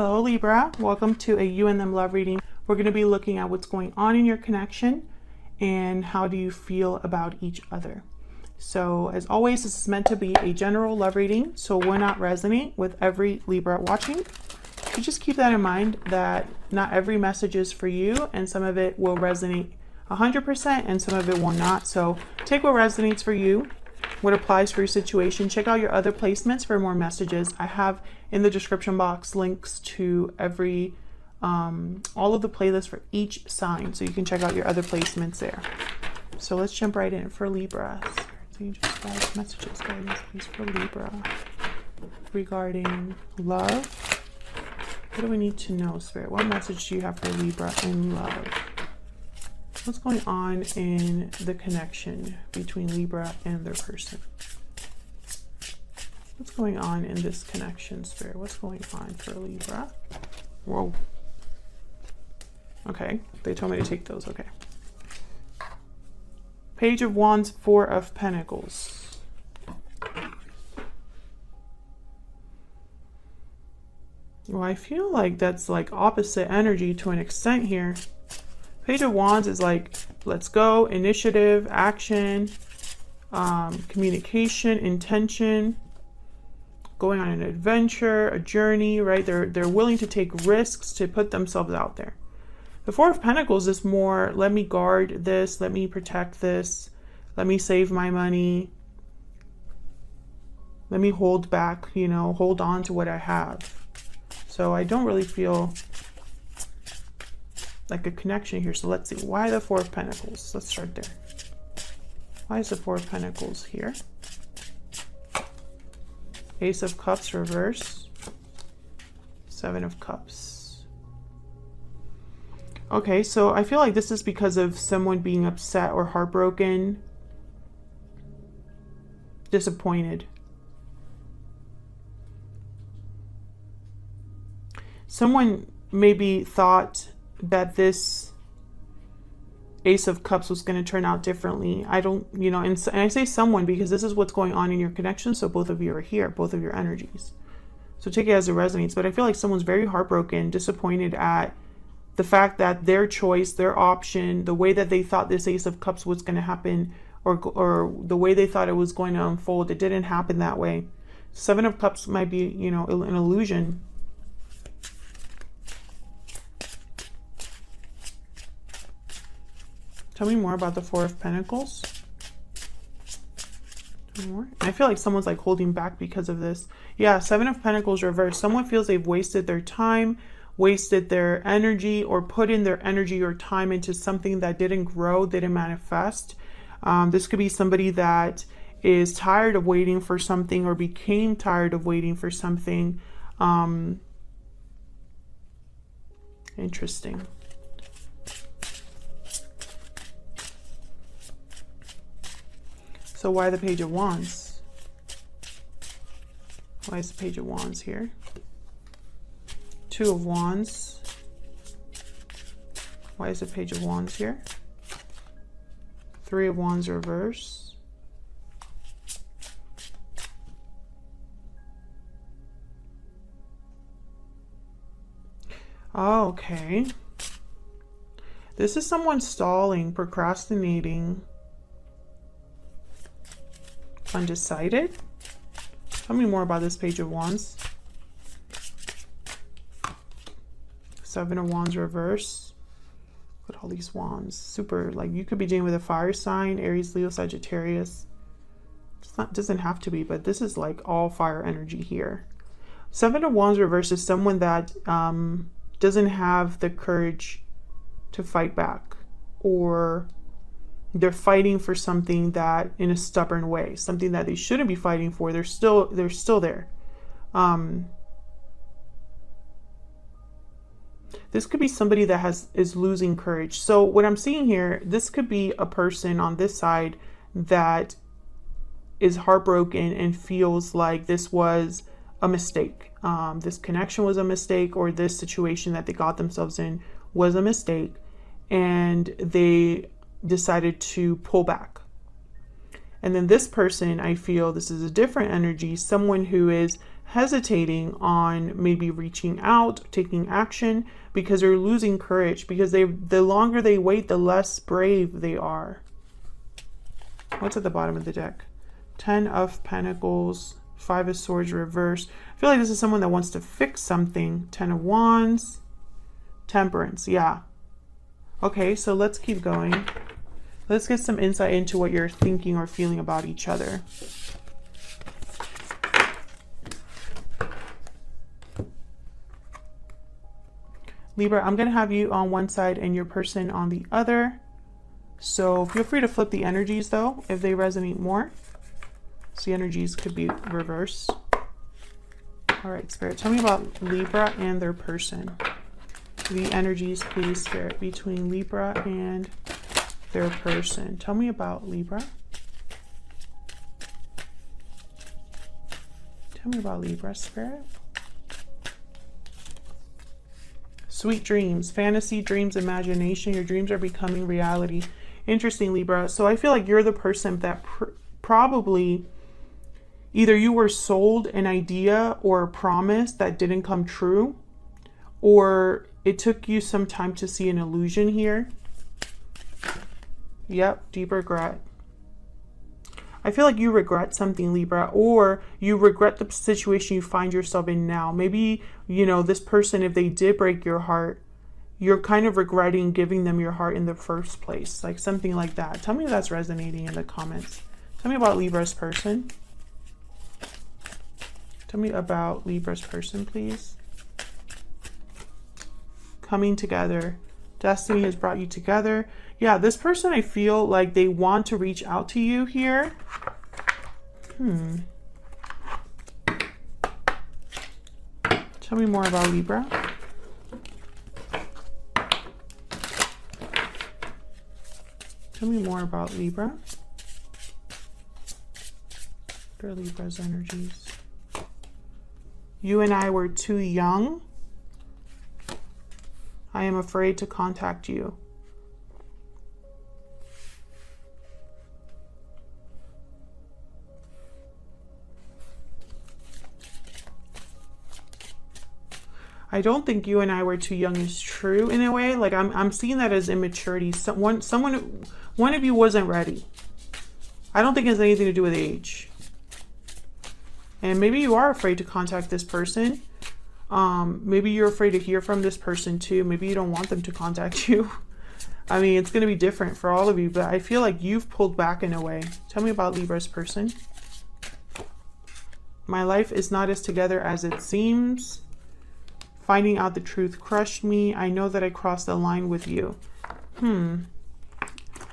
Hello Libra, welcome to a you and them love reading. We're going to be looking at what's going on in your connection and how do you feel about each other. So as always, this is meant to be a general love reading, so will not resonate with every Libra watching. So just keep that in mind that not every message is for you and some of it will resonate 100% and some of it will not. So take what resonates for you, what applies for your situation. Check out your other placements for more messages. I have in the description box links to every all of the playlists for each sign, so you can check out your other placements there. So let's jump right in for Libra. Angels, guys, messages, guidance, please, for Libra regarding love. What do we need to know, Spirit? What message do you have for Libra in love? What's going on in the connection between Libra and their person? What's going on in this connection, Spirit? What's going on for Libra? Whoa. Okay, they told me to take those. Okay. Page of Wands, Four of Pentacles. Well, I feel like that's like opposite energy to an extent here. Page of Wands is like, let's go, initiative, action, communication, intention, going on an adventure, a journey, right? They're willing to take risks to put themselves out there. The Four of Pentacles is more, let me guard this, let me protect this, let me save my money, let me hold back, you know, hold on to what I have. So I don't really feel like a connection here. So let's see, why the Four of Pentacles? Let's start there. Why is the Four of Pentacles here? Ace of Cups reverse, Seven of Cups. Okay, so I feel like this is because of someone being upset or heartbroken, disappointed. Someone maybe thought that this Ace of Cups was going to turn out differently. I don't, you know, and I say someone because this is what's going on in your connection. So both of you are here, both of your energies. So take it as it resonates. But I feel like someone's very heartbroken, disappointed at the fact that their choice, their option, the way that they thought this Ace of Cups was going to happen, or the way they thought it was going to unfold, it didn't happen that way. Seven of Cups might be, you know, an illusion. Tell me more about the Four of Pentacles. More. I feel like someone's like holding back because of this. Yeah, Seven of Pentacles reversed. Someone feels they've wasted their time, wasted their energy, or put in their energy or time into something that didn't grow, didn't manifest. This could be somebody that is tired of waiting for something or became tired of waiting for something. Interesting. So why the Page of Wands? Why is the Page of Wands here? Two of Wands. Why is the Page of Wands here? Three of Wands reverse. Oh, okay. This is someone stalling, procrastinating, undecided. Tell me more about this Page of Wands. Seven of Wands reverse. Look at all these wands. Super, like, you could be dealing with a fire sign, Aries, Leo, Sagittarius. It's not, doesn't have to be, but this is like all fire energy here. Seven of Wands reverse is someone that doesn't have the courage to fight back, or they're fighting for something that in a stubborn way, something that they shouldn't be fighting for. They're still there. This could be somebody that is losing courage. So what I'm seeing here, this could be a person on this side that is heartbroken and feels like this was a mistake. This connection was a mistake, or this situation that they got themselves in was a mistake, and they decided to pull back. And then this person, I feel this is a different energy, someone who hesitating on maybe reaching out, taking action, because they're losing courage, because the longer they wait, the less brave they are. What's at the bottom of the deck? 10 of Pentacles, 5 of Swords reverse. I feel like this is someone that wants to fix something. 10 of Wands, Temperance. Yeah. Okay, so let's keep going. Let's get some insight into what you're thinking or feeling about each other. Libra, I'm going to have you on one side and your person on the other. So feel free to flip the energies though, if they resonate more. So the energies could be reversed. All right, Spirit, tell me about Libra and their person. The energies, please, Spirit, between Libra and their person. Tell me about Libra. Tell me about Libra, Spirit. Sweet dreams, fantasy, dreams, imagination. Your dreams are becoming reality. Interesting, Libra. So I feel like you're the person that probably either you were sold an idea or a promise that didn't come true, or it took you some time to see an illusion here. Yep, deep regret. I feel like you regret something, Libra, or you regret the situation you find yourself in now. Maybe, you know, this person, if they did break your heart, you're kind of regretting giving them your heart in the first place. Like something like that. Tell me if that's resonating in the comments. Tell me about Libra's person. Tell me about Libra's person, please. Coming together. Destiny has brought you together. Yeah, this person, I feel like they want to reach out to you here. Tell me more about Libra. Tell me more about Libra. What are Libra's energies? You and I were too young. I am afraid to contact you. I don't think you and I were too young is true in a way. Like I'm seeing that as immaturity. One of you wasn't ready. I don't think it has anything to do with age. And maybe you are afraid to contact this person. Maybe you're afraid to hear from this person too. Maybe you don't want them to contact you. I mean, it's going to be different for all of you, but I feel like you've pulled back in a way. Tell me about Libra's person. My life is not as together as it seems. Finding out the truth crushed me. I know that I crossed the line with you.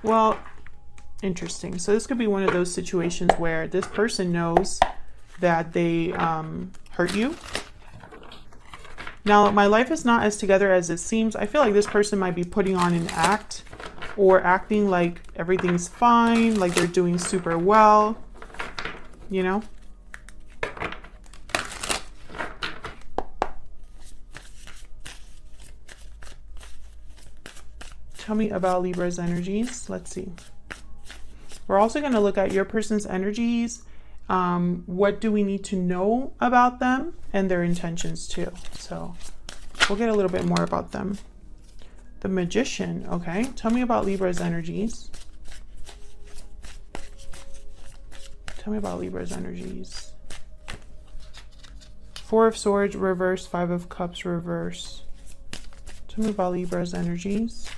Well, interesting. So this could be one of those situations where this person knows that they hurt you. Now, my life is not as together as it seems. I feel like this person might be putting on an act or acting like everything's fine, like they're doing super well, you know? Tell me about Libra's energies. Let's see. We're also going to look at your person's energies. What do we need to know about them and their intentions too? So we'll get a little bit more about them. The Magician. Okay. Tell me about Libra's energies. Tell me about Libra's energies. 4 of Swords reverse, 5 of Cups reverse. Tell me about Libra's energies.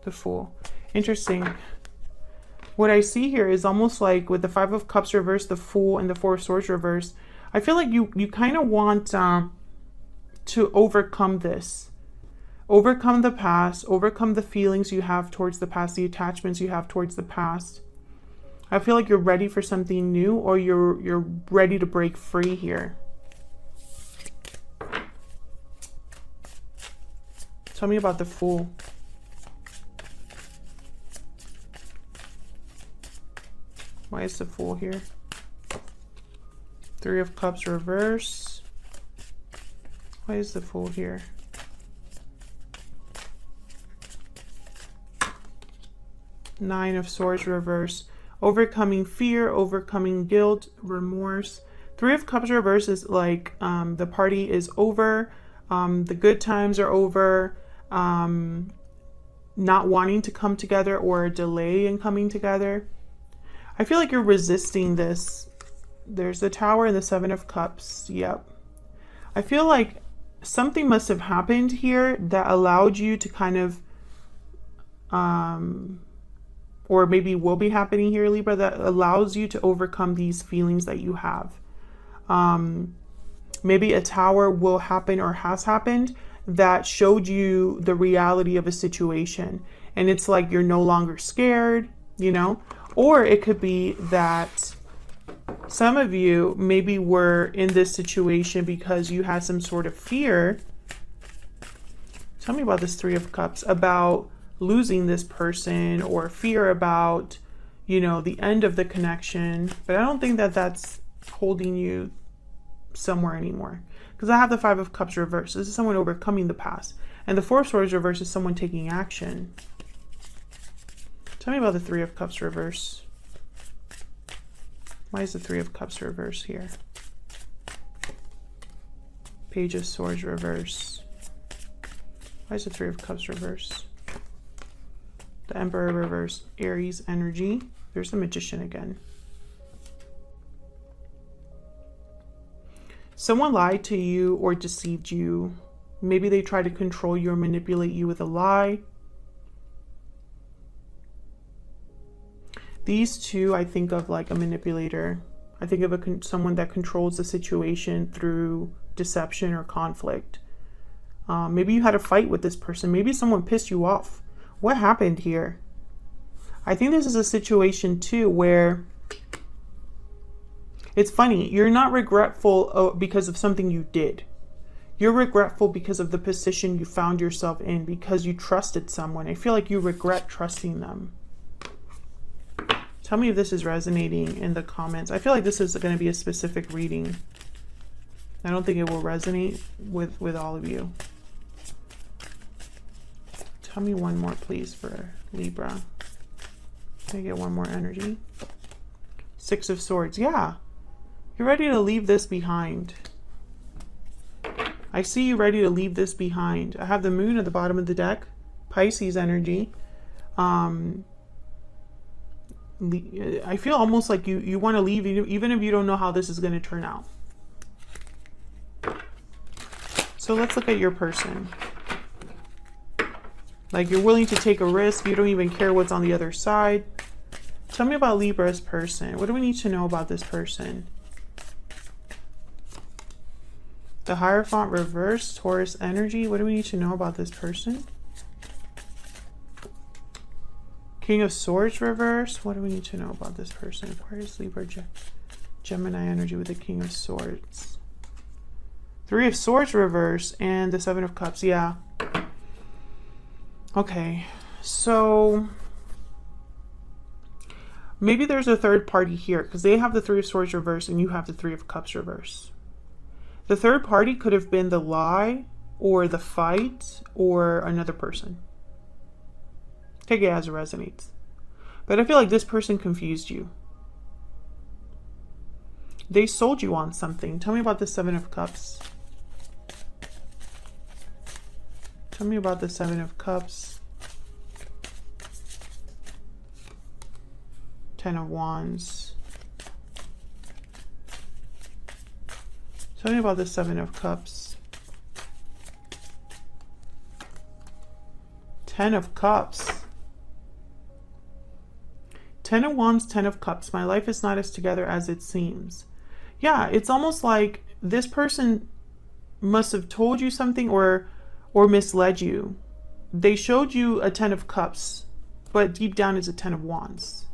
The Fool. Interesting. What I see here is almost like with the 5 of Cups reverse, the Fool, and the 4 of Swords reverse, I feel like you kind of want to overcome this. Overcome the past, overcome the feelings you have towards the past, the attachments you have towards the past. I feel like you're ready for something new, or you're ready to break free here. Tell me about the Fool. Why is the Fool here? 3 of Cups reverse. Why is the Fool here? Nine of Swords reverse. overcoming fear, overcoming guilt, remorse. Three of Cups reverse is like the party is over, the good times are over, not wanting to come together or a delay in coming together. I feel like you're resisting this. There's the Tower and the Seven of Cups. Yep. I feel like something must have happened here that allowed you to kind of, or maybe will be happening here, Libra, that allows you to overcome these feelings that you have. Maybe a Tower will happen or has happened that showed you the reality of a situation. And it's like you're no longer scared, you know? Or it could be that some of you maybe were in this situation because you had some sort of fear. Tell me about this Three of Cups, about losing this person, or fear about, you know, the end of the connection. But I don't think that that's holding you somewhere anymore, because I have the Five of Cups reversed. This is someone overcoming the past, and the Four of Swords reversed is someone taking action. Tell me about the Three of Cups reverse. Why is the Three of Cups reverse here? Page of Swords reverse. Why is the Three of Cups reverse? The Emperor reverse, Aries energy. There's the Magician again. Someone lied to you or deceived you. Maybe they tried to control you or manipulate you with a lie. These two, I think of like a manipulator. I think of someone that controls the situation through deception or conflict. Maybe you had a fight with this person. Maybe someone pissed you off. What happened here? I think this is a situation too where it's funny. You're not regretful because of something you did. You're regretful because of the position you found yourself in, because you trusted someone. I feel like you regret trusting them. Tell me if this is resonating in the comments. I feel like this is going to be a specific reading. I don't think it will resonate with all of you. Tell me one more, please, for Libra. Can I get one more energy? Six of Swords. Yeah. You're ready to leave this behind. I see you ready to leave this behind. I have the Moon at the bottom of the deck. Pisces energy. I feel almost like you want to leave even if you don't know how this is going to turn out. So let's look at your person. Like, you're willing to take a risk. You don't even care what's on the other side. Tell me about Libra's person. What do we need to know about this person? The Hierophant reversed, Taurus energy. What do we need to know about this person? King of Swords reverse. What do we need to know about this person? Aquarius, Libra, Gemini energy with the King of Swords. Three of Swords reverse and the Seven of Cups. Yeah. Okay. So maybe there's a third party here, because they have the Three of Swords reverse and you have the Three of Cups reverse. The third party could have been the lie or the fight or another person. Take it as it resonates. But I feel like this person confused you. They sold you on something. Tell me about the Seven of Cups. Tell me about the Seven of Cups. Ten of Wands. Tell me about the Seven of Cups. Ten of Cups. Ten of Wands, Ten of Cups. My life is not as together as it seems. Yeah, it's almost like this person must have told you something or misled you. They showed you a Ten of Cups, but deep down is a Ten of Wands.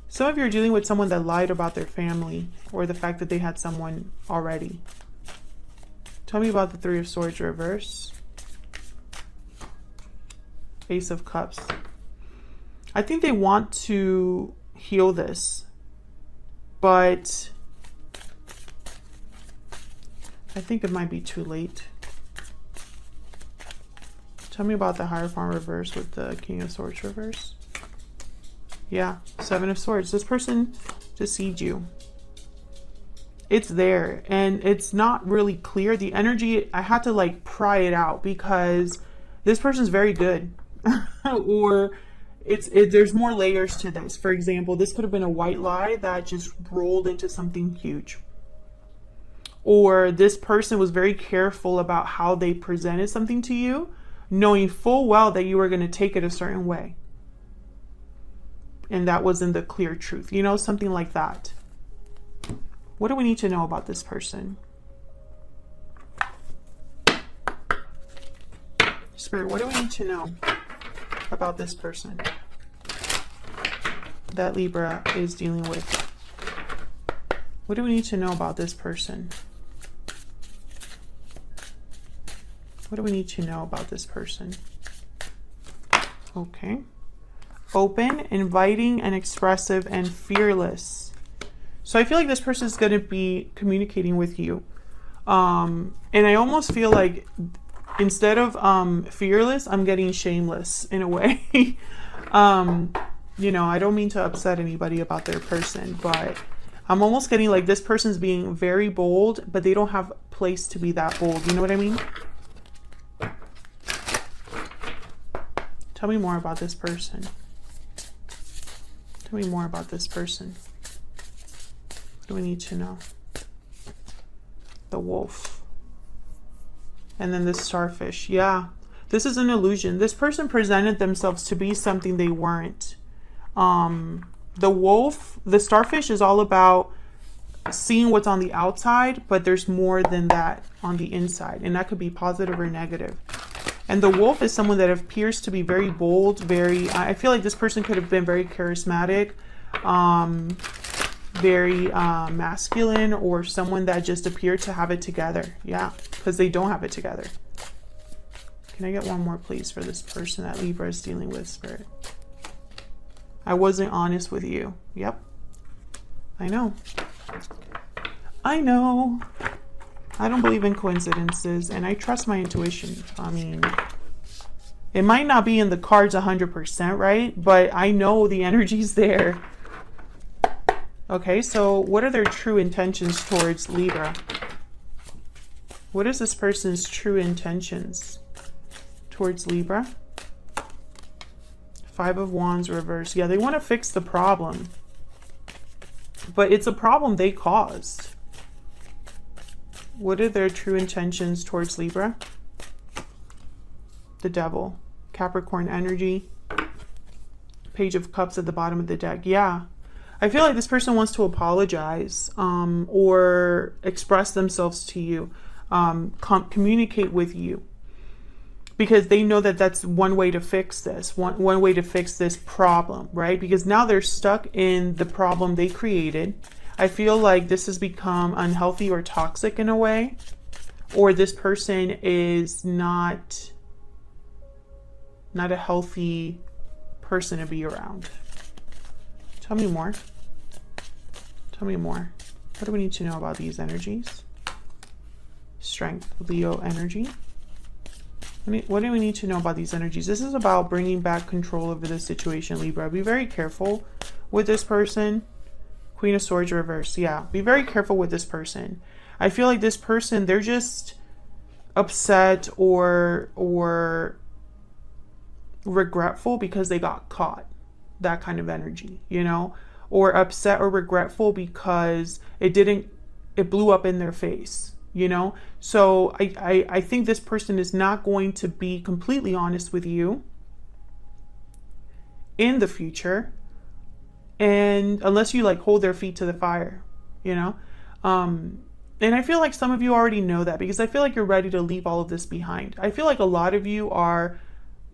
Some of you are dealing with someone that lied about their family or the fact that they had someone already. Tell me about the Three of Swords reverse. Ace of Cups. I think they want to heal this, but I think it might be too late. Tell me about the Hierophant reverse with the King of Swords reverse. Yeah, Seven of Swords. This person deceived you. It's there and it's not really clear. The energy, I had to like pry it out because this person's very good. Or there's more layers to this. For example, this could have been a white lie that just rolled into something huge. Or this person was very careful about how they presented something to you, knowing full well that you were going to take it a certain way. And that wasn't the clear truth. You know, something like that. What do we need to know about this person? Spirit, what do we need to know about this person that Libra is dealing with? What do we need to know about this person? What do we need to know about this person? Okay. Open, inviting, and expressive, and fearless. So I feel like this person is going to be communicating with you. And I almost feel like instead of fearless, I'm getting shameless in a way. You know, I don't mean to upset anybody about their person, but I'm almost getting like this person's being very bold, but they don't have place to be that bold. You know what I mean? Tell me more about this person. Tell me more about this person. What do we need to know? The wolf. And then the starfish. Yeah, this is an illusion. This person presented themselves to be something they weren't. The wolf, the starfish is all about seeing what's on the outside, but there's more than that on the inside. And that could be positive or negative. And the wolf is someone that appears to be very bold, I feel like this person could have been very charismatic, very masculine, or someone that just appeared to have it together. Yeah, because they don't have it together. Can I get one more, please, for this person that Libra is dealing with, Spirit? I wasn't honest with you. Yep. I know. I know. I don't believe in coincidences, and I trust my intuition. I mean, it might not be in the cards 100%, right? But I know the energy's there. Okay, so what are their true intentions towards Libra? What is this person's true intentions towards Libra? Five of Wands reversed. Yeah, they want to fix the problem. But it's a problem they caused. What are their true intentions towards Libra? The Devil. Capricorn energy. Page of Cups at the bottom of the deck. Yeah. I feel like this person wants to apologize or express themselves to you. Communicate with you. Because they know that that's one way to fix this. One way to fix this problem, right? Because now they're stuck in the problem they created. I feel like this has become unhealthy or toxic in a way. Or this person is not a healthy person to be around. Tell me more. Tell me more. What do we need to know about these energies? Strength, Leo energy. What do we need to know about these energies? This is about bringing back control over the situation, Libra. Be very careful with this person. Queen of Swords reverse. Yeah, be very careful with this person. I feel like this person, they're just upset or regretful because they got caught. That kind of energy, you know? Or upset or regretful because it blew up in their face. You know, so I think this person is not going to be completely honest with you in the future, and unless you like hold their feet to the fire, you know. And I feel like some of you already know that, because I feel like you're ready to leave all of this behind. I feel like a lot of you are,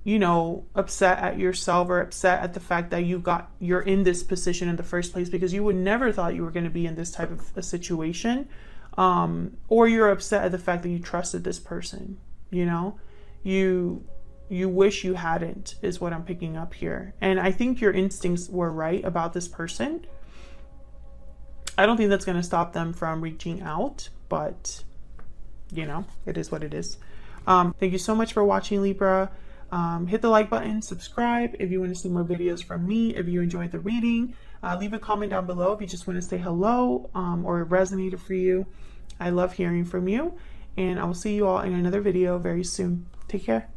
you know, upset at yourself or upset at the fact that you're in this position in the first place, because you would never thought you were going to be in this type of a situation. Or you're upset at the fact that you trusted this person, you know, you wish you hadn't, is what I'm picking up here. And I think your instincts were right about this person. I don't think that's going to stop them from reaching out, but you know, it is what it is. Thank you so much for watching, Libra. Hit the like button, subscribe if you want to see more videos from me. If you enjoyed the reading, leave a comment down below if you just want to say hello or it resonated for you. I love hearing from you, and I will see you all in another video very soon. Take care.